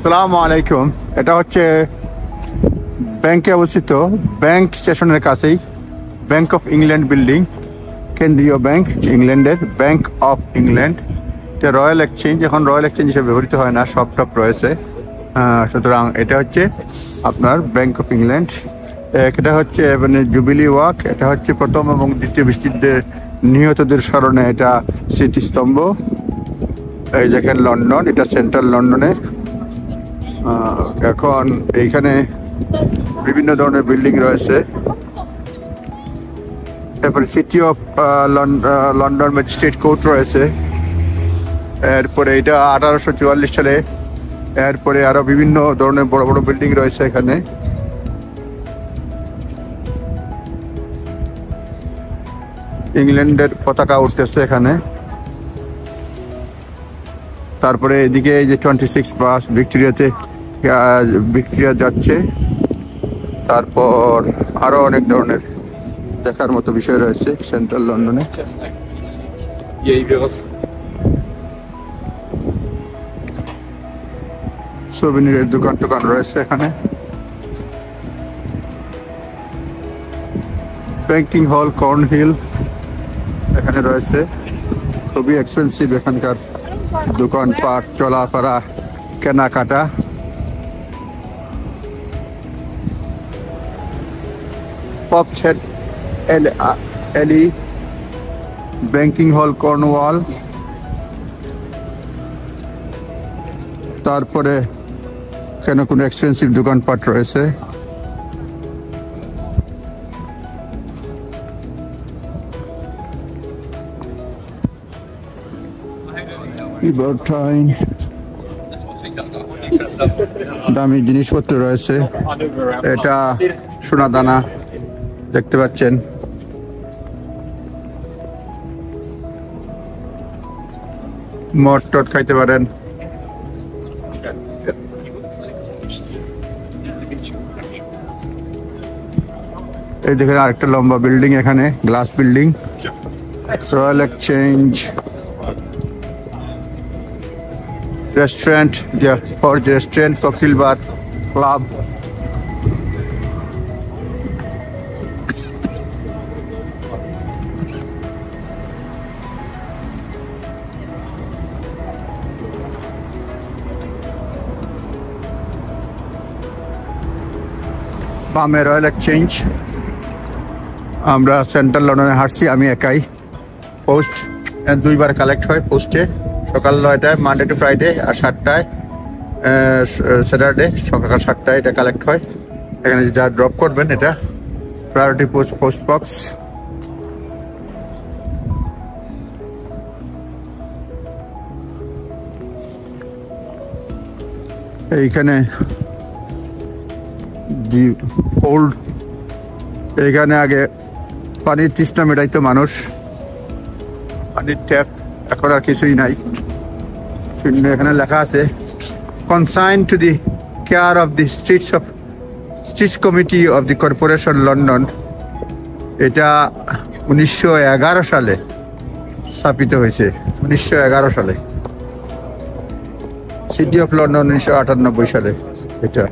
আসসালামু আলাইকুম। এটা হচ্ছে ব্যাংকে অবস্থিত, ব্যাংক স্টেশনের কাছেই ব্যাংক অফ ইংল্যান্ড বিল্ডিং, কেন্দ্রীয় ব্যাংক ইংল্যান্ডের, ব্যাংক অফ ইংল্যান্ড। এটা রয়্যাল এক্সচেঞ্জ, এখন রয়্যাল এক্সচেঞ্জ হিসেবে ব্যবহৃত হয় না, সব টপ রয়েছে। সুতরাং এটা হচ্ছে আপনার ব্যাংক অফ ইংল্যান্ড। এটা হচ্ছে মানে জুবিলি ওয়াক। এটা হচ্ছে প্রথম এবং দ্বিতীয় বিশ্বযুদ্ধের নিহতদের স্মরণে এটা স্মৃতিস্তম্ভ। এই দেখেন লন্ডন, এটা সেন্ট্রাল লন্ডনে। এখন এইখানে বিভিন্ন ধরনের বিল্ডিং রয়েছে। তারপরে city of London magistrate court রয়েছে। এরপরে এটা 1844 সালে। এরপরে আরো বিভিন্ন ধরনের বড় বড় বিল্ডিং রয়েছে এখানে। ইংল্যান্ডের পতাকা উঠতেছে এখানে। তারপরে এদিকে এই যে 26 বাস ভিক্টোরিয়া যাচ্ছে। তারপর আরো অনেক ধরনের দেখার মতো বিষয় রয়েছে সেন্ট্রাল লন্ডনে। সোভেনিরের দোকান টোকান রয়েছে এখানে। ব্যাংকিং হল কর্নহিল এখানে রয়েছে। খুবই এক্সপেন্সিভ এখানকার দোকানপাট, চলাফেরা, কেনাকাটা। পপসেট এলি, ব্যাংকিং হল কর্নওয়াল। তারপরে কেন কোনো এক্সপেন্সিভ দোকানপাট রয়েছে। দামি জিনিসপত্র রয়েছে। এটা সোনা দানা দেখতে পাচ্ছেন। মদ টদ খাইতে পারেন। এই দেখেন আরেকটা লম্বা বিল্ডিং এখানে, glass building, royal exchange restaurant, forge restaurant, cocktail bar, club. বামে রয়্যাল এক্সচেঞ্জ। আমরা সেন্ট্রাল লন্ডনে হাঁটছি, আমি একাই। পোস্ট 2বার কালেক্ট হয় পোস্টে, সকাল 9টায় মানডে টু ফ্রাইডে, আর 7টায় স্যাটারডে সকাল 7টায় এটা কালেক্ট হয়। এখানে যা ড্রপ করবেন এটা প্রায়োরিটি পোস্ট বক্স। এইখানে ওল্ড, এইখানে আগে পানির তৃষ্ণা মেটাইতো মানুষ, পানির ট্যাপ, এখন আর কিছুই নাই। শূন্য। এখানে লেখা আছে consign to the care of the streets committee of the corporation London. এটা 1911 সালে স্থাপিত হয়েছে, 1911 সালে। সিটি অফ লন্ডন 1998 সালে এটা।